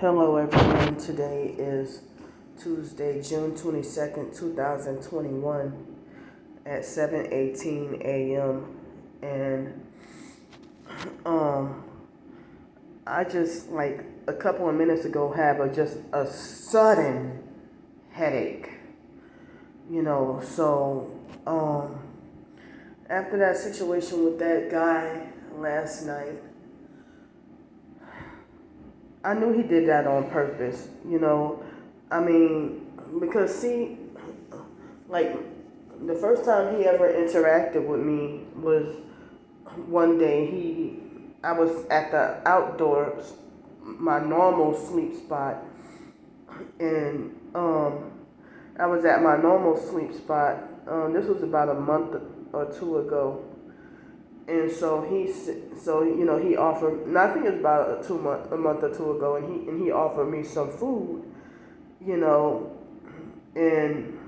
Hello everyone, today is Tuesday, June 22nd, 2021 at 7:18 a.m. and I just like a couple of minutes ago had just a sudden headache, so after that situation with that guy last night, I knew he did that on purpose, because like the first time he ever interacted with me was one day I was at the outdoors, my normal sleep spot, and I was at my normal sleep spot. This was about a month or two ago. And so he offered. And I think it was about a month or two ago, and he offered me some food, and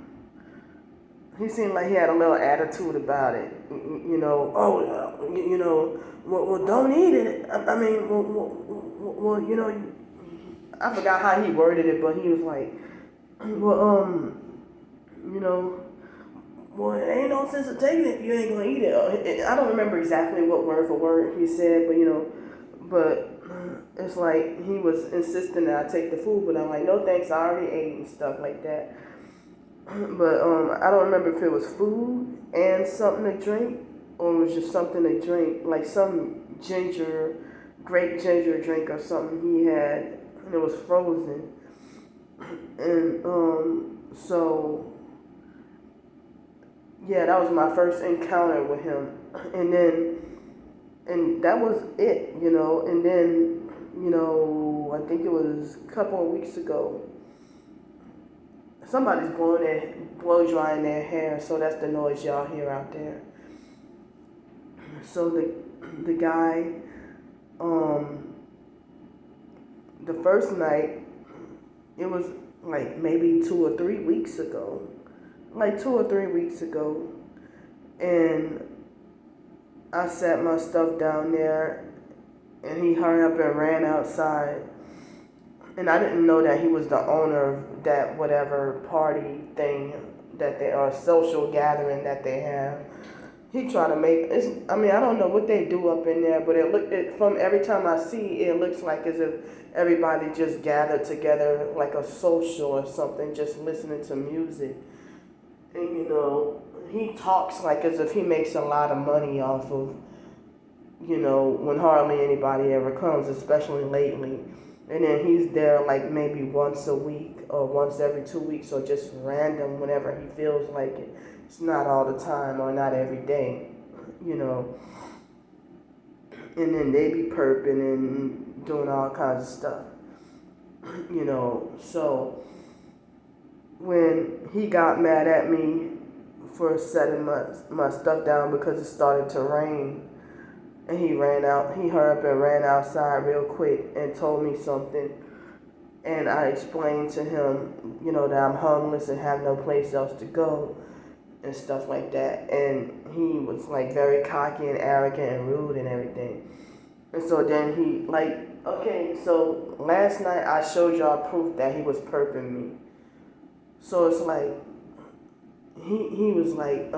he seemed like he had a little attitude about it, well, don't eat it. I mean, I forgot how he worded it, but he was like, well, it ain't no sense of taking it if you ain't gonna eat it. I don't remember exactly what word for word he said, but it's like he was insisting that I take the food, but I'm like, no thanks, I already ate and stuff like that. But I don't remember if it was food and something to drink, or it was just something to drink, like some grape ginger drink or something he had, and it was frozen. And so yeah, that was my first encounter with him. And that was it, and then, I think it was a couple of weeks ago, somebody's blow drying their hair, so that's the noise y'all hear out there. So the guy, the first night, it was like maybe 2 or 3 weeks ago, and I set my stuff down there, and he hurried up and ran outside. And I didn't know that he was the owner of that whatever party thing that they are, social gathering that they have. He tried to make I don't know what they do up in there, but from every time I see it looks like as if everybody just gathered together like a social or something, just listening to music. And he talks like as if he makes a lot of money off of, when hardly anybody ever comes, especially lately. And then he's there like maybe once a week or once every 2 weeks, or just random whenever he feels like it. It's not all the time or not every day, And then they be perping and doing all kinds of stuff, So when he got mad at me for setting my stuff down because it started to rain, and he hurried up and ran outside real quick and told me something. And I explained to him, that I'm homeless and have no place else to go and stuff like that. And he was like very cocky and arrogant and rude and everything. And so then he so last night I showed y'all proof that he was perping me. So it's like, he was like,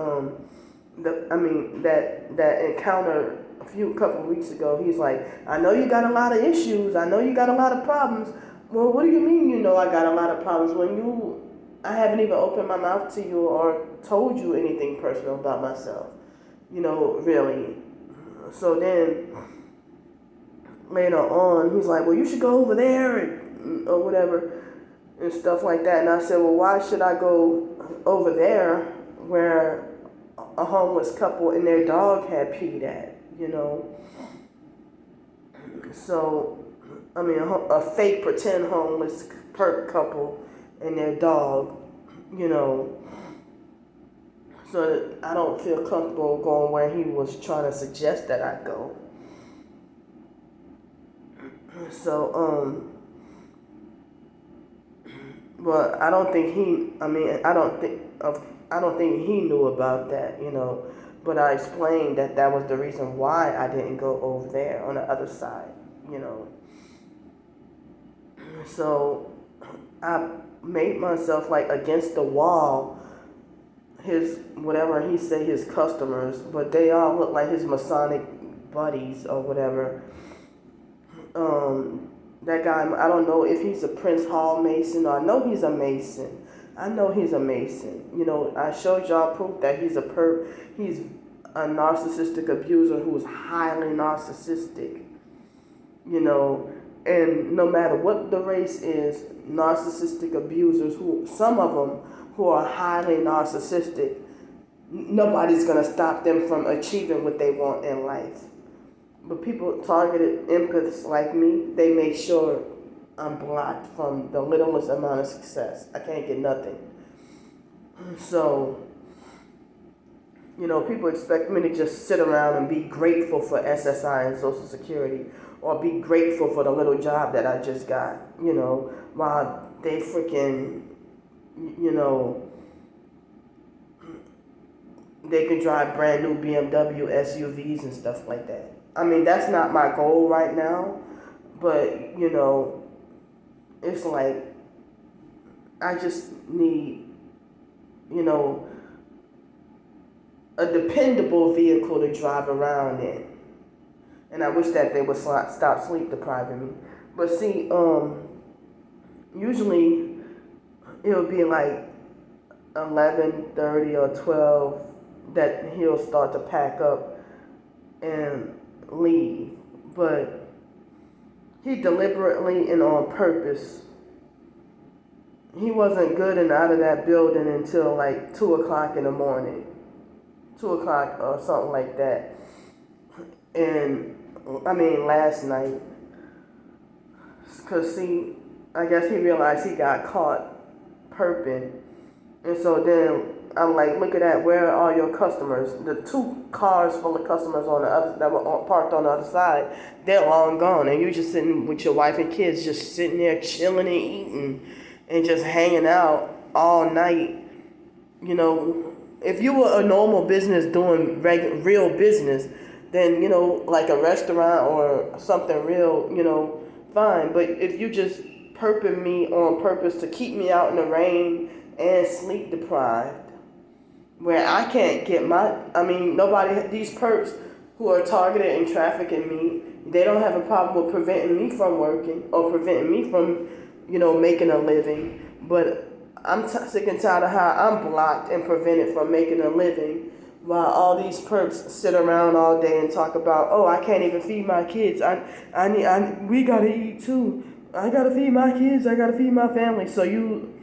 that encounter a couple of weeks ago, he's like, I know you got a lot of issues. I know you got a lot of problems. Well, what do you mean I got a lot of problems when I haven't even opened my mouth to you or told you anything personal about myself, really. So then later on, he's like, well, you should go over there or whatever and stuff like that. And I said, well, why should I go over there where a homeless couple and their dog had peed at, So, a fake pretend homeless couple and their dog, So I don't feel comfortable going where he was trying to suggest that I go. So, but I don't think he knew about that, But I explained that was the reason why I didn't go over there on the other side, So I made myself like against the wall, his whatever he say his customers, but they all look like his Masonic buddies or whatever. That guy, I don't know if he's a Prince Hall Mason, or I know he's a Mason. I know he's a Mason. I showed y'all proof that he's he's a narcissistic abuser who is highly narcissistic. And no matter what the race is, narcissistic abusers, some of them who are highly narcissistic, nobody's going to stop them from achieving what they want in life. But people targeted empaths like me, they make sure I'm blocked from the littlest amount of success. I can't get nothing. So, people expect me to just sit around and be grateful for SSI and Social Security, or be grateful for the little job that I just got, while they freaking, they can drive brand new BMW SUVs and stuff like that. I mean, that's not my goal right now, but, it's like, I just need, a dependable vehicle to drive around in. And I wish that they would stop sleep depriving me. But see, usually it'll be like 11:30 or 12 that he'll start to pack up and leave. But he deliberately and on purpose, he wasn't good and out of that building until like 2 o'clock in the morning. 2 o'clock or something like that. And last night. Because see, I guess he realized he got caught perping. And so then I'm like, look at that, where are all your customers? The 2 cars full of customers on the other that were parked on the other side, they're long gone. And you just sitting with your wife and kids, just sitting there chilling and eating and just hanging out all night. If you were a normal business doing real business, then, like a restaurant or something real, fine. But if you just perping me on purpose to keep me out in the rain and sleep deprived, where I can't get nobody, these perps who are targeted and trafficking me, they don't have a problem with preventing me from working or preventing me from, making a living. But I'm sick and tired of how I'm blocked and prevented from making a living, while all these perps sit around all day and talk about, oh, I can't even feed my kids. We gotta eat too. I gotta feed my kids. I gotta feed my family. So you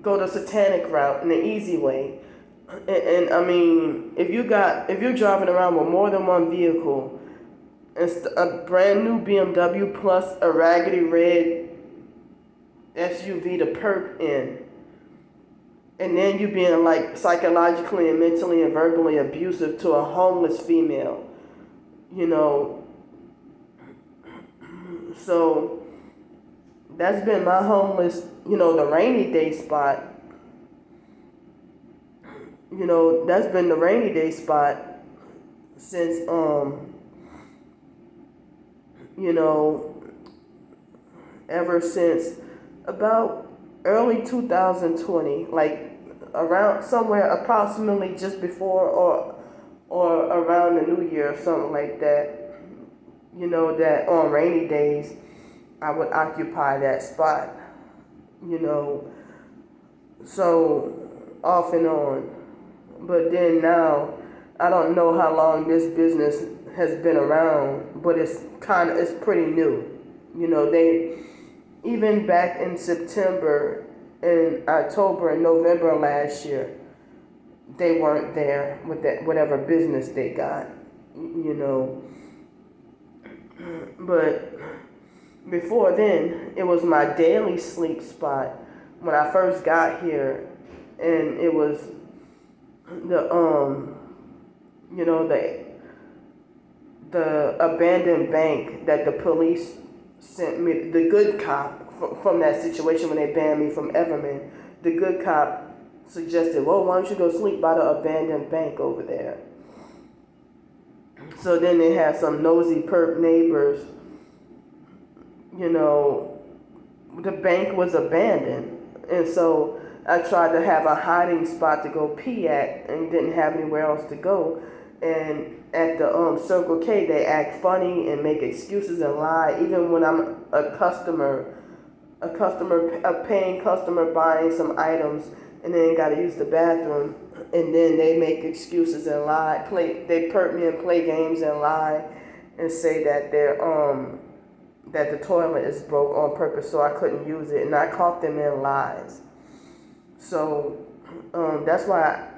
go the satanic route and the easy way. And if you're driving around with more than one vehicle, it's a brand new BMW plus a raggedy red SUV to perp in, and then you being like psychologically and mentally and verbally abusive to a homeless female, so that's been my homeless, the rainy day spot. That's been the rainy day spot since, ever since about early 2020, like around somewhere approximately just before or around the new year or something like that. That on rainy days, I would occupy that spot, so off and on. But then now, I don't know how long this business has been around, but it's pretty new. They, even back in September and October and November last year, they weren't there with that whatever business they got, But before then, it was my daily sleep spot when I first got here, and it was the abandoned bank that the police sent me, the good cop from that situation when they banned me from Everman. The good cop suggested, well, why don't you go sleep by the abandoned bank over there? So then they had some nosy perp neighbors, the bank was abandoned, and so I tried to have a hiding spot to go pee at, and didn't have anywhere else to go. And at the Circle K, they act funny and make excuses and lie, even when I'm a paying customer buying some items, and then got to use the bathroom, and then they make excuses and lie. They perk me and play games and lie, and say that that the toilet is broke on purpose so I couldn't use it, and I caught them in lies. So that's why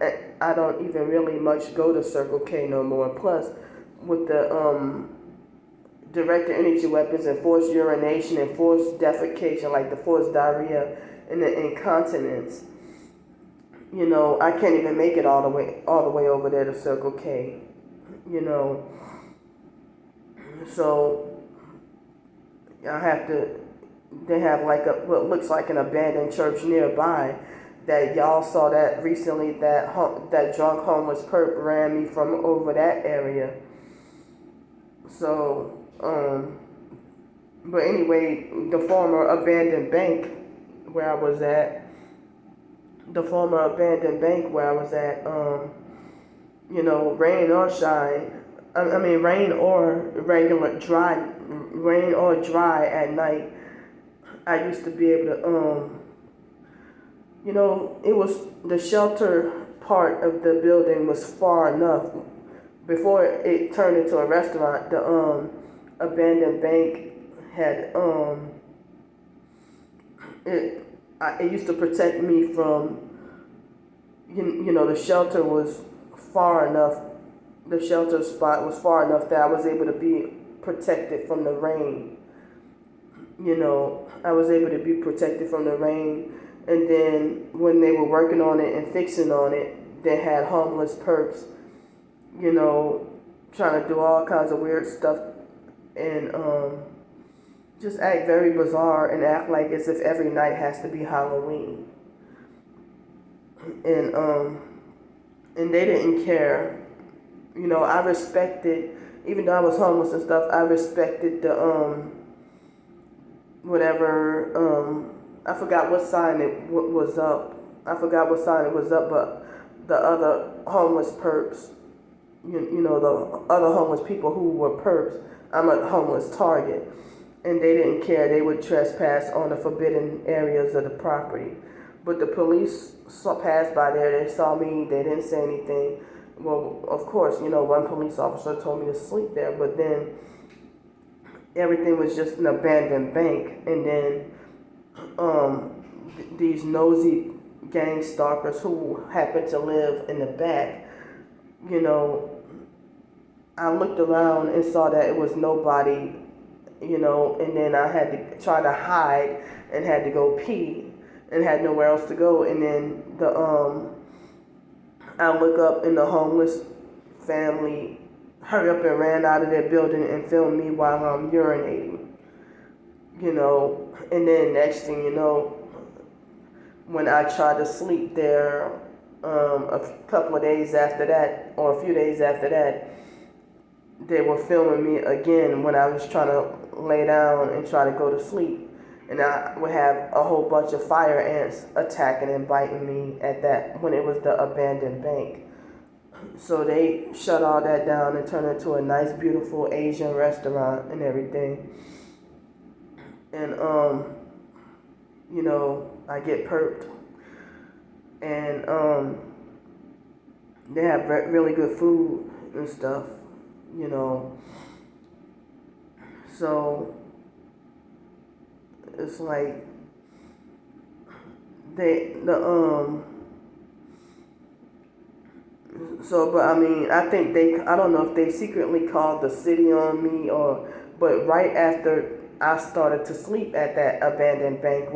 I don't even really much go to Circle K no more. Plus, with the directed energy weapons and forced urination and forced defecation, like the forced diarrhea and the incontinence, I can't even make it all the way over there to Circle K, So they have like what looks like an abandoned church nearby that y'all saw that recently, that drunk homeless perp ran me from over that area. So, but anyway, the former abandoned bank where I was at, rain or shine, rain or dry at night, I used to be able to, it was the shelter part of the building was far enough before it turned into a restaurant. The abandoned bank had it used to protect me from, the shelter was far enough. The shelter spot was far enough that I was able to be protected from the rain. I was able to be protected from the rain. And then when they were working on it and fixing on it, they had homeless perps, trying to do all kinds of weird stuff and just act very bizarre and act like as if every night has to be Halloween. And they didn't care. I respected, even though I was homeless and stuff, I respected the I forgot what sign it was up. But the other homeless perps, the other homeless people who were perps, I'm a homeless target. And they didn't care. They would trespass on the forbidden areas of the property. But the police passed by there. They saw me. They didn't say anything. Well, of course, one police officer told me to sleep there. But then everything was just an abandoned bank. And then these nosy gang stalkers who happened to live in the back, I looked around and saw that it was nobody, and then I had to try to hide and had to go pee and had nowhere else to go. And then I look up and the homeless family hurry up and ran out of their building and filmed me while I'm urinating. And then next thing you know, when I tried to sleep there a couple of days after that, or a few days after that, they were filming me again when I was trying to lay down and try to go to sleep. And I would have a whole bunch of fire ants attacking and biting me when it was the abandoned bank. So they shut all that down and turned it into a nice, beautiful Asian restaurant and everything. And, I get perked. And they have really good food and stuff, So it's like I don't know if they secretly called the city on me but right after I started to sleep at that abandoned bank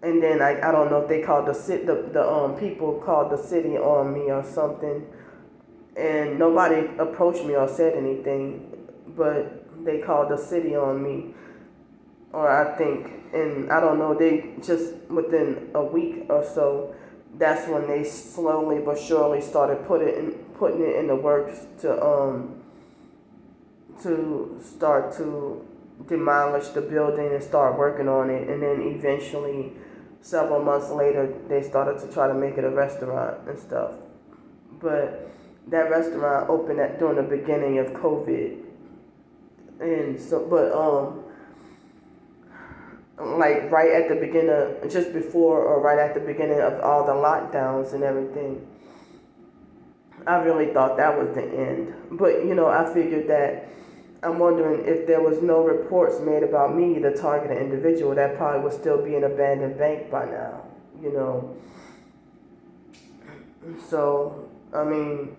and then I don't know if they called the people called the city on me or something, and nobody approached me or said anything, but they called the city on me, or I think, and I don't know, they just within a week or so, that's when they slowly but surely started putting it in the works to start to demolish the building and start working on it, and then eventually, several months later, they started to try to make it a restaurant and stuff. But that restaurant opened during the beginning of COVID, and so, but like right at the beginning, just before or right at the beginning of all the lockdowns and everything, I really thought that was the end. But I figured that. I'm wondering if there was no reports made about me, the targeted individual, that probably would still be an abandoned bank by now, So, I mean,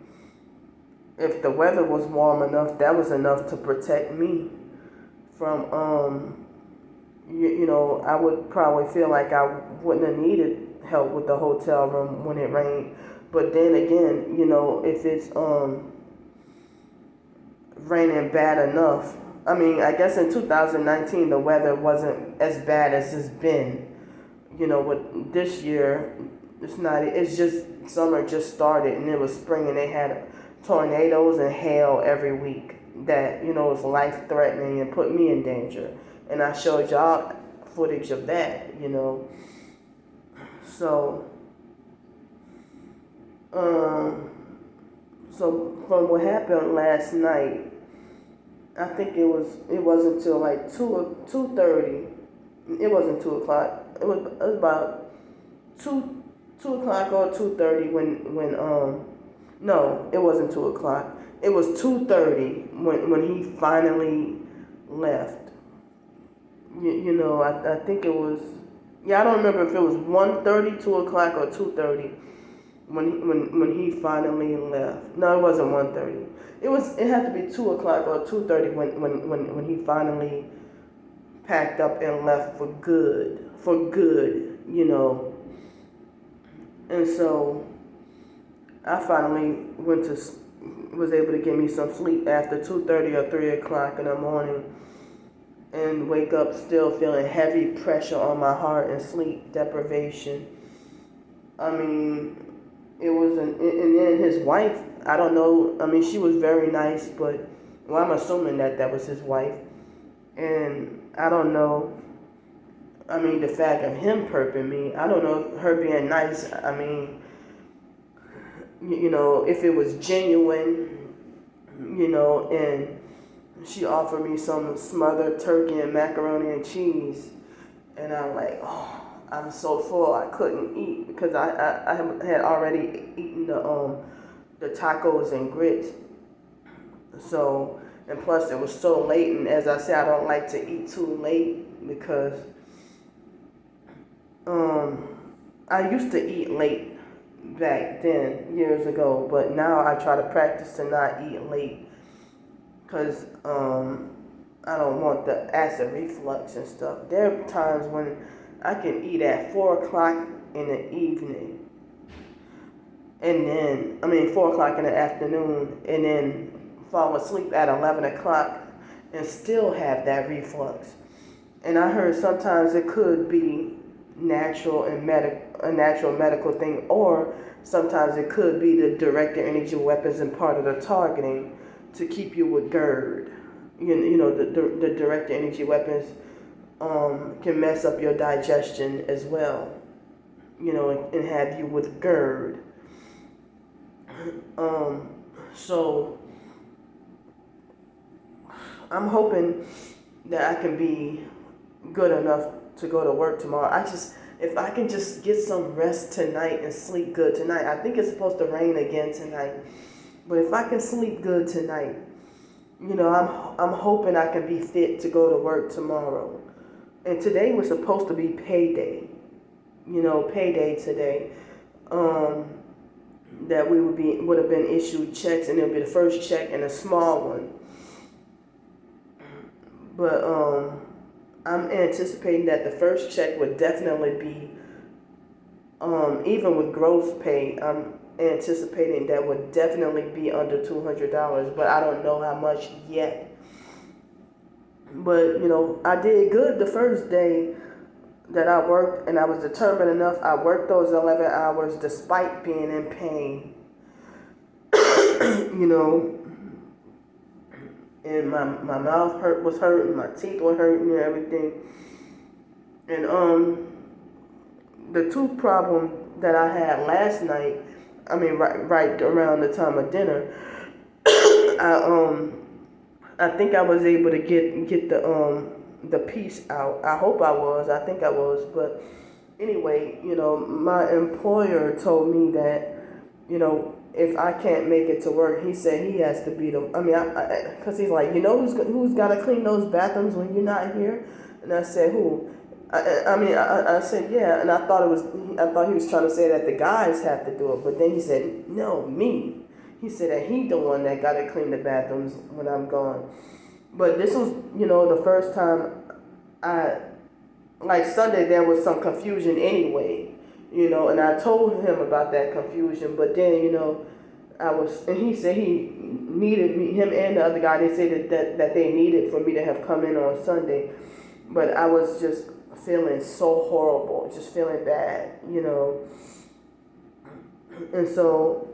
if the weather was warm enough, that was enough to protect me from, I would probably feel like I wouldn't have needed help with the hotel room when it rained. But then again, if it's, raining bad enough. I mean, I guess in 2019 the weather wasn't as bad as it's been. With this year, it's not. It's just summer just started and it was spring and they had tornadoes and hail every week that was life threatening and put me in danger. And I showed y'all footage of that. So. So from what happened last night, I think it wasn't until like 2:30. It wasn't 2 o'clock. It was about 2 o'clock or 2:30 when no, it wasn't 2 o'clock. It was 2:30 when he finally left. I think it was, I don't remember if it was 1:30, 2 o'clock, or 2:30. When he finally left. No, it wasn't 1:30. It had to be 2 o'clock or 2:30 when he finally packed up and left for good. And so I finally was able to get me some sleep after 2:30 or 3 o'clock in the morning and wake up still feeling heavy pressure on my heart and sleep deprivation. I mean, it was and then his wife, I don't know, I mean, she was very nice, but, well, I'm assuming that was his wife, and I don't know, I mean, the fact of him perping me, I don't know if her being nice, I mean, if it was genuine, and she offered me some smothered turkey and macaroni and cheese, and I'm like, oh, I'm so full I couldn't eat because I had already eaten the tacos and grits. So, and plus it was so late, and as I said, I don't like to eat too late because I used to eat late back then years ago, but now I try to practice to not eat late because I don't want the acid reflux and stuff. There are times when I can eat at 4 o'clock in the evening, and then, 4 o'clock in the afternoon, and then fall asleep at 11 o'clock and still have that reflux. And I heard sometimes it could be natural and a natural medical thing, or sometimes it could be the directed energy weapons and part of the targeting to keep you with GERD. The directed energy weapons can mess up your digestion as well, and have you with GERD. So I'm hoping that I can be good enough to go to work tomorrow. If I can just get some rest tonight and sleep good tonight. I think it's supposed to rain again tonight, but if I can sleep good tonight, I'm hoping I can be fit to go to work tomorrow. And today was supposed to be payday. Payday today. That we would have been issued checks, and it'll be the first check and a small one. But I'm anticipating that the first check would definitely be, even with gross pay, I'm anticipating that would definitely be under $200, but I don't know how much yet. But, I did good the first day that I worked, and I was determined enough. I worked those 11 hours despite being in pain, and my mouth was hurting, my teeth were hurting and everything. And the tooth problem that I had last night, I mean right around the time of dinner, I think I was able to get the piece out. I hope I was. I think I was. But anyway, my employer told me that, if I can't make it to work, he said he has to be the. I mean, because he's like, who's got to clean those bathrooms when you're not here? And I said, who? I said, yeah, and I thought he was trying to say that the guys have to do it, but then he said, no, me. He said that he the one that got to clean the bathrooms when I'm gone. But this was, the first time like Sunday, there was some confusion anyway, and I told him about that confusion, but then, and he said he needed me, him and the other guy, they said that they needed for me to have come in on Sunday, but I was just feeling so horrible, just feeling bad, and so,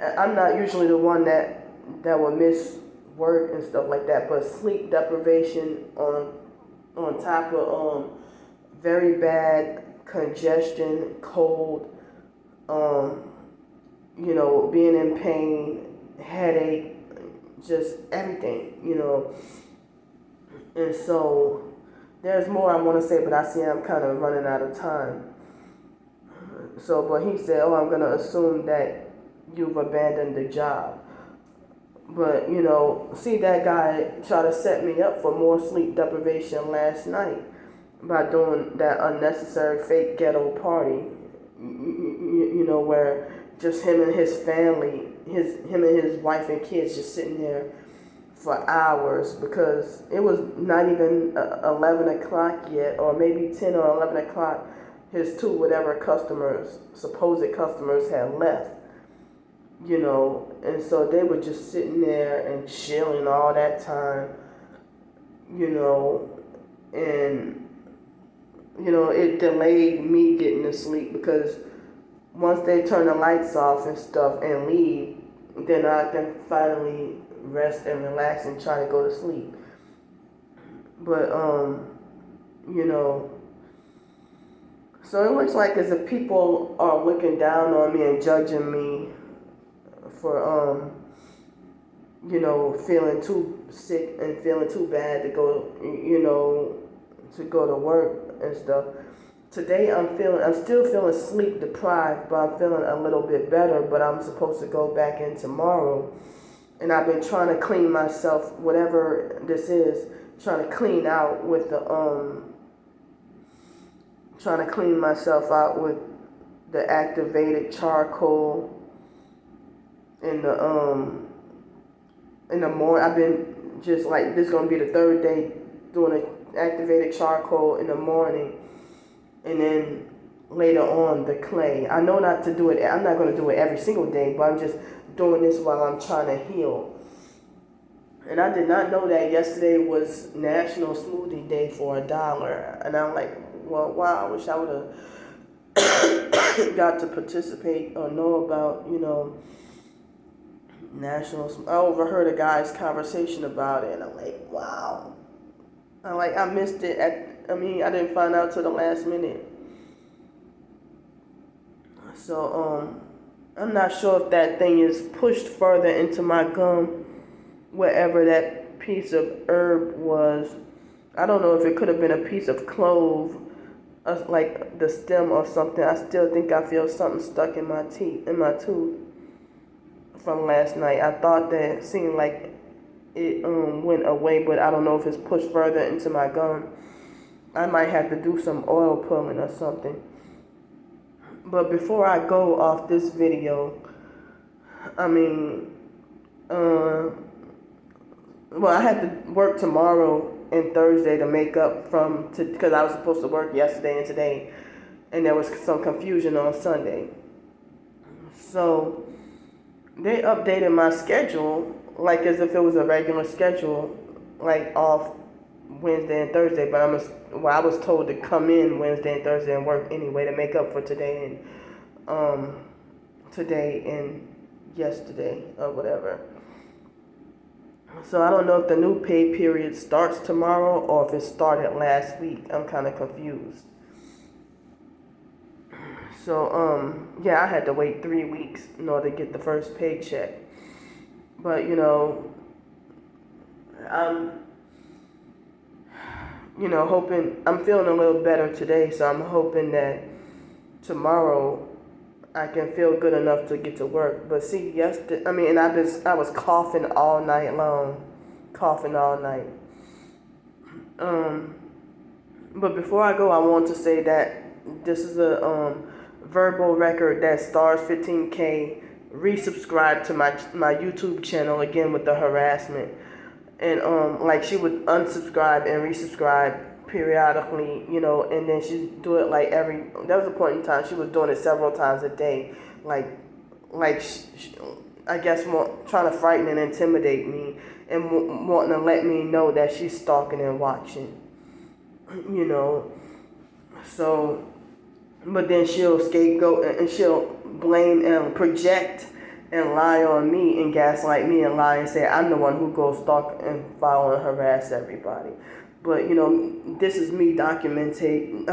I'm not usually the one that will miss work and stuff like that, but sleep deprivation on top of very bad congestion, cold, being in pain, headache, just everything, and so there's more I want to say, but I see I'm kind of running out of time. So, but he said, I'm going to assume that you've abandoned the job. But, see, that guy tried to set me up for more sleep deprivation last night by doing that unnecessary fake ghetto party, where just him and his family, him and his wife and kids just sitting there for hours, because it was not even 11 o'clock yet, or maybe 10 or 11 o'clock. His supposed customers had left, and so they were just sitting there and chilling all that time, and, it delayed me getting to sleep, because once they turn the lights off and stuff and leave, then I can finally rest and relax and try to go to sleep. But, so it looks like as if people are looking down on me and judging me for, feeling too sick and feeling too bad to go, to go to work and stuff. Today I'm still feeling sleep deprived, but I'm feeling a little bit better, but I'm supposed to go back in tomorrow. And I've been trying to clean myself, whatever this is, trying to clean out with the activated charcoal in the morning. I've been just like, this is going to be the third day doing the activated charcoal in the morning, and then later on the clay. I know not to do it, I'm not going to do it every single day, but I'm just doing this while I'm trying to heal. And I did not know that yesterday was National Smoothie Day for $1. And I'm like, well, wow, I wish I would have got to participate or know about, I overheard a guy's conversation about it, and I'm like, wow. I missed it I didn't find out till the last minute. So, I'm not sure if that thing is pushed further into my gum, wherever that piece of herb was. I don't know if it could have been a piece of clove, like the stem or something. I still think I feel something stuck in my tooth from last night. I thought that it seemed like it went away, but I don't know if it's pushed further into my gum. I might have to do some oil pulling or something. But before I go off this video, I have to work tomorrow and Thursday to make up because I was supposed to work yesterday and today, and there was some confusion on Sunday. So they updated my schedule like as if it was a regular schedule, like off Wednesday and Thursday, but I was told to come in Wednesday and Thursday and work anyway to make up for today and yesterday or whatever. So I don't know if the new pay period starts tomorrow or if it started last week. I'm kind of confused. So yeah, I had to wait 3 weeks in order to get the first paycheck. But I'm hoping, I'm feeling a little better today, so I'm hoping that tomorrow I can feel good enough to get to work. But see, yesterday, and I was coughing all night long, coughing all night. But before I go, I want to say that this is a verbal record that Stars 15K resubscribed to my YouTube channel again with the harassment. And like she would unsubscribe and resubscribe periodically, and then she'd do it like there was a point in time she was doing it several times a day, like I guess more trying to frighten and intimidate me and wanting to let me know that she's stalking and watching, so, but then she'll scapegoat and she'll blame and project and lie on me and gaslight me and lie and say I'm the one who goes stalk and follow and harass everybody. But this is me documenting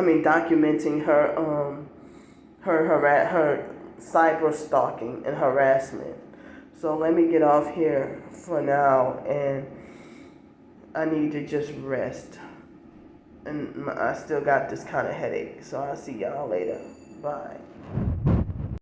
her cyber stalking and harassment. So let me get off here for now, and I need to just rest. And I still got this kind of headache. So I'll see y'all later. Bye.